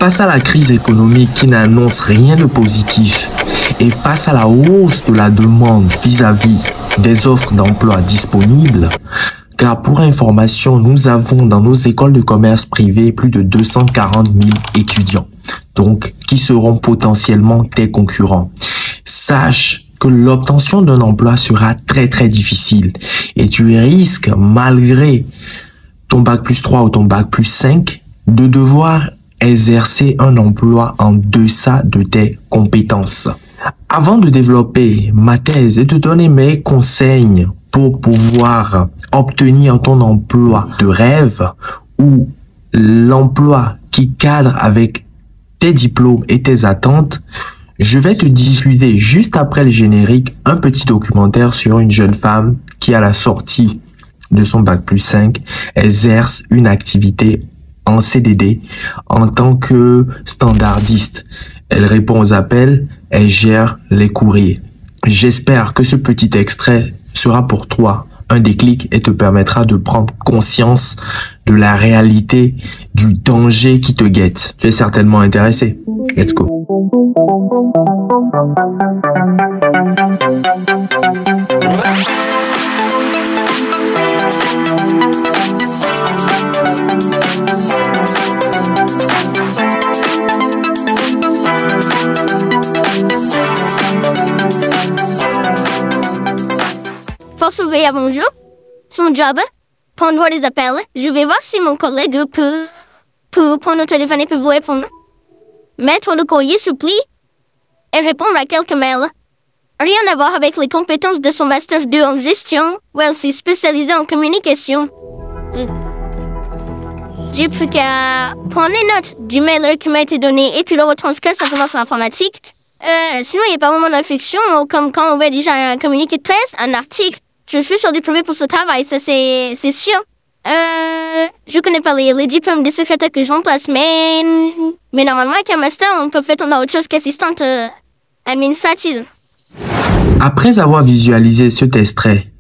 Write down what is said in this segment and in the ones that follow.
Face à la crise économique qui n'annonce rien de positif et face à la hausse de la demande vis-à-vis des offres d'emploi disponibles, car pour information, nous avons dans nos écoles de commerce privées plus de 240 000 étudiants, donc qui seront potentiellement tes concurrents. Sache que l'obtention d'un emploi sera très difficile et tu risques, malgré ton bac+3 ou ton bac+5, de devoir exercer un emploi en deçà de tes compétences. Avant de développer ma thèse et de donner mes conseils pour pouvoir obtenir ton emploi de rêve ou l'emploi qui cadre avec tes diplômes et tes attentes, je vais te diffuser juste après le générique un petit documentaire sur une jeune femme qui, à la sortie de son bac+5, exerce une activité en CDD en tant que standardiste. Elle répond aux appels, elle gère les courriers. J'espère que ce petit extrait sera pour toi un déclic et te permettra de prendre conscience de la réalité du danger qui te guette. Tu es certainement intéressé. Let's go. Pour surveiller bonjour, son job, prendre des appels. Je vais voir si mon collègue peut prendre le téléphone et peut vous répondre. Mettre le courrier sous pli et répondre à quelques mails. Rien à voir avec les compétences de son Master 2 en gestion, où elle s'est spécialisée en communication. J'ai plus qu'à prendre les notes du mailer qui m'a été donné et puis le retranscrire simplement sur l'informatique. Sinon, il n'y a pas vraiment de fiction, comme quand on veut déjà un communiqué de presse, un article. Je suis surdiplômée pour ce travail, ça c'est sûr. Je connais pas les diplômes des secrétaires que je remplace, mais normalement avec un master, on peut faire autre chose qu'assistante administrative. Après avoir visualisé cet extrait,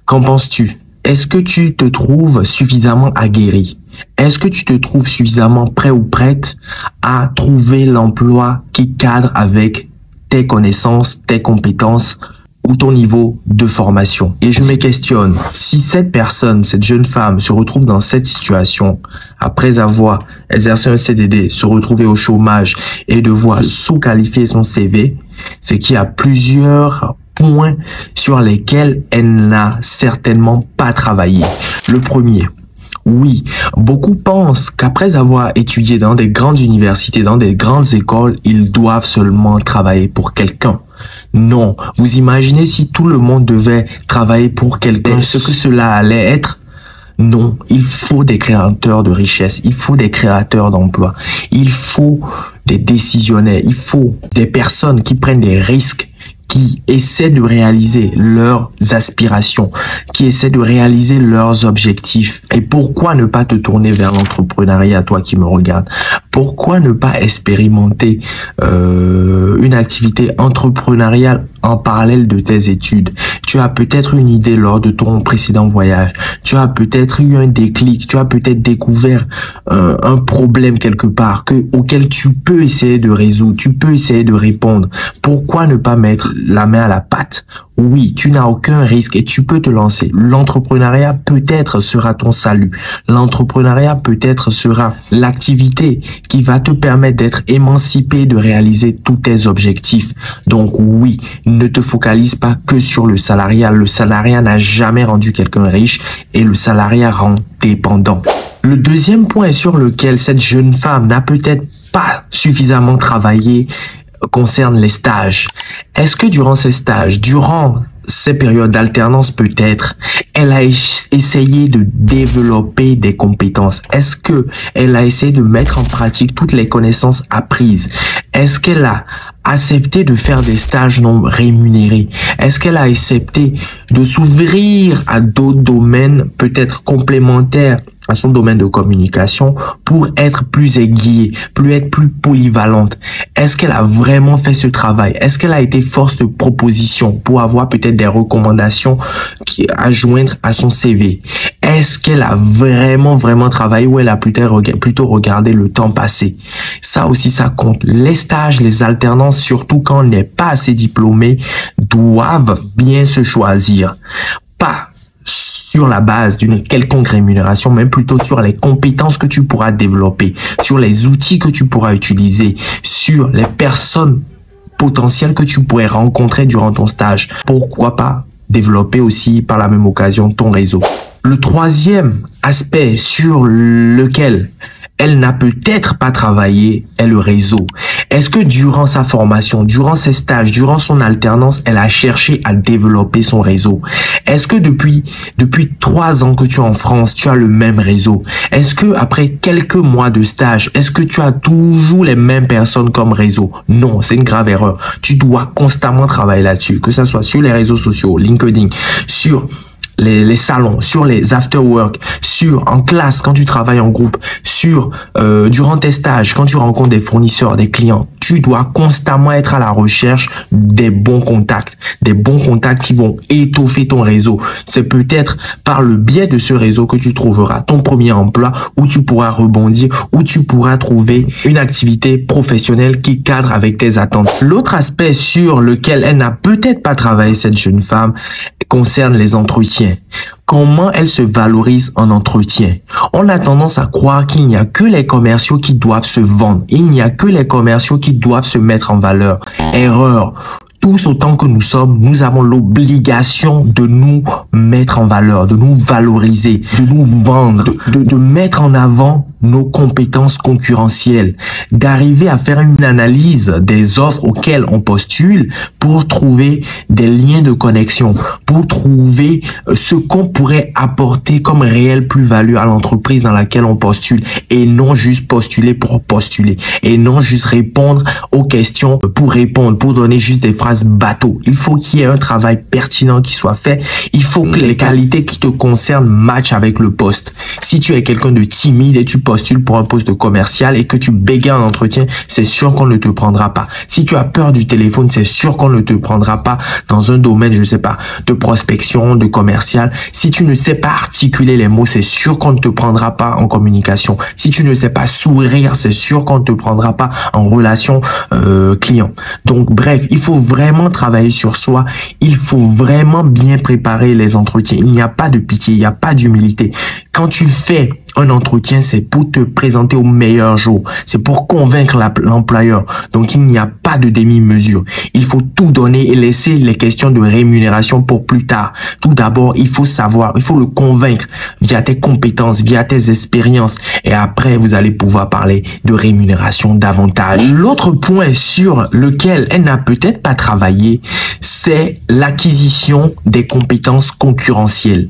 qu'en penses-tu? Est-ce que tu te trouves suffisamment aguerri? Est-ce que tu te trouves suffisamment prêt ou prête à trouver l'emploi qui cadre avec tes connaissances, tes compétences ou ton niveau de formation? Et je me questionne, si cette personne, cette jeune femme se retrouve dans cette situation, après avoir exercé un CDD, se retrouver au chômage et devoir sous-qualifier son CV, c'est qu'il y a plusieurs points sur lesquels elle n'a certainement pas travaillé. Le premier, oui, beaucoup pensent qu'après avoir étudié dans des grandes universités, dans des grandes écoles, ils doivent seulement travailler pour quelqu'un. Non, vous imaginez si tout le monde devait travailler pour quelqu'un, ce que cela allait être? Non, il faut des créateurs de richesse, il faut des créateurs d'emplois, il faut des décisionnaires, il faut des personnes qui prennent des risques, qui essaient de réaliser leurs aspirations, qui essaient de réaliser leurs objectifs. Et pourquoi ne pas te tourner vers l'entrepreneuriat, toi qui me regardes? Pourquoi ne pas expérimenter une activité entrepreneuriale en parallèle de tes études? Tu as peut-être une idée lors de ton précédent voyage. Tu as peut-être eu un déclic. Tu as peut-être découvert un problème quelque part auquel tu peux essayer de résoudre. Tu peux essayer de répondre. Pourquoi ne pas mettre la main à la pâte? Oui, tu n'as aucun risque et tu peux te lancer. L'entrepreneuriat peut-être sera ton salut. L'entrepreneuriat peut-être sera l'activité qui va te permettre d'être émancipé, de réaliser tous tes objectifs. Donc oui, ne te focalise pas que sur le salariat. Le salariat n'a jamais rendu quelqu'un riche et le salariat rend dépendant. Le deuxième point sur lequel cette jeune femme n'a peut-être pas suffisamment travaillé concerne les stages. Est-ce que durant ces stages, durant ces périodes d'alternance peut-être, elle a essayé de développer des compétences? Est-ce que elle a essayé de mettre en pratique toutes les connaissances apprises? Est-ce qu'elle a accepté de faire des stages non rémunérés? Est-ce qu'elle a accepté de s'ouvrir à d'autres domaines peut-être complémentaires à son domaine de communication pour être plus aiguillée, être plus polyvalente? Est-ce qu'elle a vraiment fait ce travail? Est-ce qu'elle a été force de proposition pour avoir peut-être des recommandations à joindre à son CV? Est-ce qu'elle a vraiment travaillé ou elle a plutôt regardé le temps passé? Ça aussi, ça compte. Les stages, les alternances, surtout quand on n'est pas assez diplômé, doivent bien se choisir. Pas sur la base d'une quelconque rémunération, mais plutôt sur les compétences que tu pourras développer, sur les outils que tu pourras utiliser, sur les personnes potentielles que tu pourrais rencontrer durant ton stage. Pourquoi pas développer aussi par la même occasion ton réseau. Le troisième aspect sur lequel elle n'a peut-être pas travaillé est le réseau. Est-ce que durant sa formation, durant ses stages, durant son alternance, elle a cherché à développer son réseau? Est-ce que depuis 3 ans que tu es en France, tu as le même réseau? Est-ce que après quelques mois de stage, est-ce que tu as toujours les mêmes personnes comme réseau? Non, c'est une grave erreur. Tu dois constamment travailler là-dessus, que ce soit sur les réseaux sociaux, LinkedIn, sur les salons, sur les after-work, en classe quand tu travailles en groupe, durant tes stages, quand tu rencontres des fournisseurs, des clients. Tu dois constamment être à la recherche des bons contacts qui vont étoffer ton réseau. C'est peut-être par le biais de ce réseau que tu trouveras ton premier emploi, où tu pourras rebondir, où tu pourras trouver une activité professionnelle qui cadre avec tes attentes. L'autre aspect sur lequel elle n'a peut-être pas travaillé, cette jeune femme, concerne les entretiens. Comment elle se valorise en entretien? On a tendance à croire qu'il n'y a que les commerciaux qui doivent se vendre. Il n'y a que les commerciaux qui doivent se mettre en valeur. Erreur. Tous autant que nous sommes, nous avons l'obligation de nous mettre en valeur, de nous valoriser, de nous vendre, de mettre en avant nos compétences concurrentielles, d'arriver à faire une analyse des offres auxquelles on postule pour trouver des liens de connexion, pour trouver ce qu'on pourrait apporter comme réelle plus-value à l'entreprise dans laquelle on postule, et non juste postuler pour postuler, et non juste répondre aux questions pour répondre, pour donner juste des phrases bateau. Il faut qu'il y ait un travail pertinent qui soit fait. Il faut que les qualités qui te concernent matchent avec le poste. Si tu es quelqu'un de timide et tu postules pour un poste de commercial et que tu bégayes en entretien, c'est sûr qu'on ne te prendra pas. Si tu as peur du téléphone, c'est sûr qu'on ne te prendra pas dans un domaine, je sais pas, de prospection, de commercial. Si tu ne sais pas articuler les mots, c'est sûr qu'on ne te prendra pas en communication. Si tu ne sais pas sourire, c'est sûr qu'on ne te prendra pas en relation client. Donc bref, il faut vraiment travailler sur soi. Il faut vraiment bien préparer les entretiens. Il n'y a pas de pitié, il n'y a pas d'humilité. Quand tu fais un entretien, c'est pour te présenter au meilleur jour. C'est pour convaincre l'employeur. Donc, il n'y a pas de demi-mesure. Il faut tout donner et laisser les questions de rémunération pour plus tard. Tout d'abord, il faut savoir, il faut le convaincre via tes compétences, via tes expériences. Et après, vous allez pouvoir parler de rémunération davantage. L'autre point sur lequel elle n'a peut-être pas travaillé, c'est l'acquisition des compétences concurrentielles.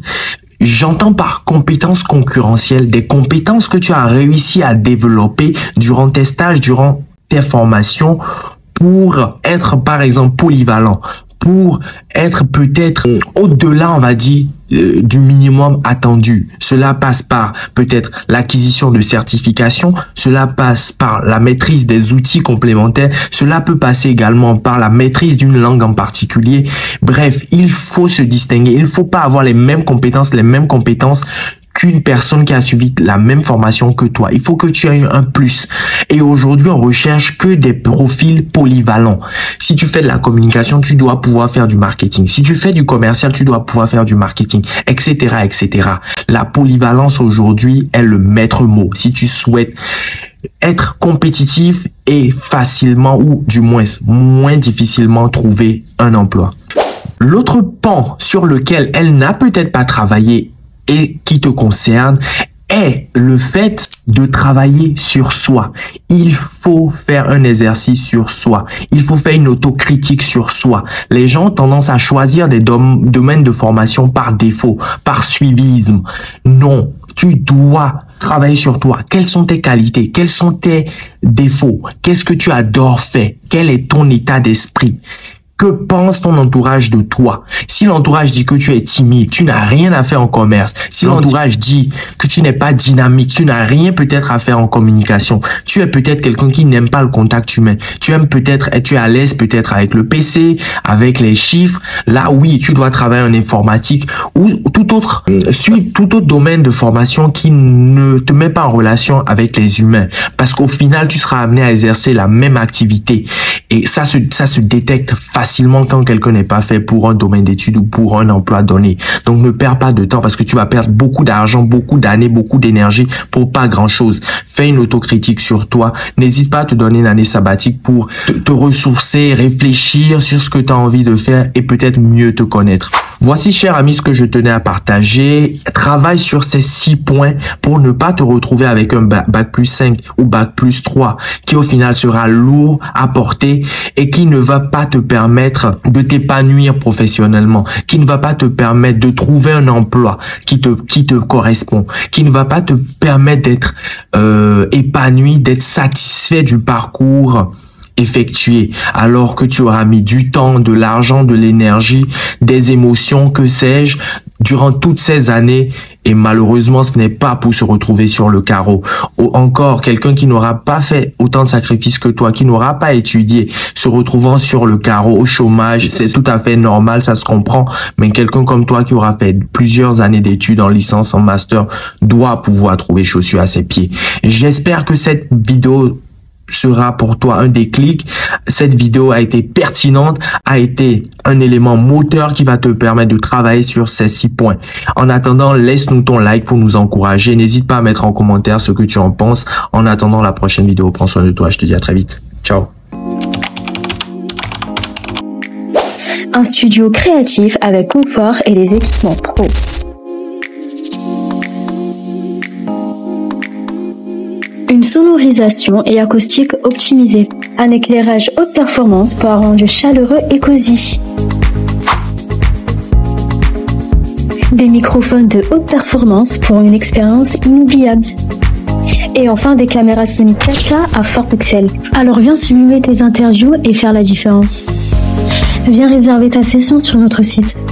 J'entends par compétences concurrentielles des compétences que tu as réussi à développer durant tes stages, durant tes formations pour être par exemple polyvalent, pour être peut-être au-delà, on va dire, du minimum attendu. Cela passe par peut-être l'acquisition de certifications, cela passe par la maîtrise des outils complémentaires, cela peut passer également par la maîtrise d'une langue en particulier. Bref, il faut se distinguer, il ne faut pas avoir les mêmes compétences qu'une personne qui a suivi la même formation que toi. Il faut que tu aies un plus. Et aujourd'hui, on recherche que des profils polyvalents. Si tu fais de la communication, tu dois pouvoir faire du marketing. Si tu fais du commercial, tu dois pouvoir faire du marketing, etc., etc. La polyvalence aujourd'hui est le maître mot. Si tu souhaites être compétitif et facilement, ou du moins difficilement trouver un emploi. L'autre pan sur lequel elle n'a peut-être pas travaillé et qui te concerne est le fait de travailler sur soi. Il faut faire un exercice sur soi. Il faut faire une autocritique sur soi. Les gens ont tendance à choisir des domaines de formation par défaut, par suivisme. Non, tu dois travailler sur toi. Quelles sont tes qualités? Quels sont tes défauts? Qu'est-ce que tu adores faire? Quel est ton état d'esprit? Que pense ton entourage de toi? Si l'entourage dit que tu es timide, tu n'as rien à faire en commerce. Si l'entourage dit que tu n'es pas dynamique, tu n'as rien peut-être à faire en communication. Tu es peut-être quelqu'un qui n'aime pas le contact humain. Tu aimes peut-être, tu es à l'aise peut-être avec le PC, avec les chiffres. Là, oui, tu dois travailler en informatique ou tout autre domaine de formation qui ne te met pas en relation avec les humains. Parce qu'au final, tu seras amené à exercer la même activité. Et ça se détecte facilement quand quelqu'un n'est pas fait pour un domaine d'études ou pour un emploi donné. Donc ne perds pas de temps parce que tu vas perdre beaucoup d'argent, beaucoup d'années, beaucoup d'énergie pour pas grand chose. Fais une autocritique sur toi. N'hésite pas à te donner une année sabbatique pour te ressourcer, réfléchir sur ce que tu as envie de faire et peut-être mieux te connaître. Voici, cher ami, ce que je tenais à partager. Travaille sur ces 6 points pour ne pas te retrouver avec un bac plus 5 ou bac plus 3 qui au final sera lourd à porter et qui ne va pas te permettre de t'épanouir professionnellement, qui ne va pas te permettre de trouver un emploi qui te correspond, qui ne va pas te permettre d'être épanoui, d'être satisfait du parcours effectué, alors que tu auras mis du temps, de l'argent, de l'énergie, des émotions, que sais-je, durant toutes ces années, et malheureusement, ce n'est pas pour se retrouver sur le carreau. Ou encore, quelqu'un qui n'aura pas fait autant de sacrifices que toi, qui n'aura pas étudié, se retrouvant sur le carreau, au chômage, c'est tout à fait normal, ça se comprend, mais quelqu'un comme toi qui aura fait plusieurs années d'études en licence, en master, doit pouvoir trouver chaussures à ses pieds. J'espère que cette vidéo sera pour toi un déclic. Cette vidéo a été pertinente, a été un élément moteur qui va te permettre de travailler sur ces 6 points. En attendant, laisse-nous ton like pour nous encourager. N'hésite pas à mettre en commentaire ce que tu en penses. En attendant la prochaine vidéo, prends soin de toi. Je te dis à très vite. Ciao. Un studio créatif avec confort et les équipements pro. Une sonorisation et acoustique optimisée. Un éclairage haute performance pour un rendu chaleureux et cosy. Des microphones de haute performance pour une expérience inoubliable. Et enfin des caméras Sony 4K à fort pixel. Alors viens sublimer tes interviews et faire la différence. Viens réserver ta session sur notre site.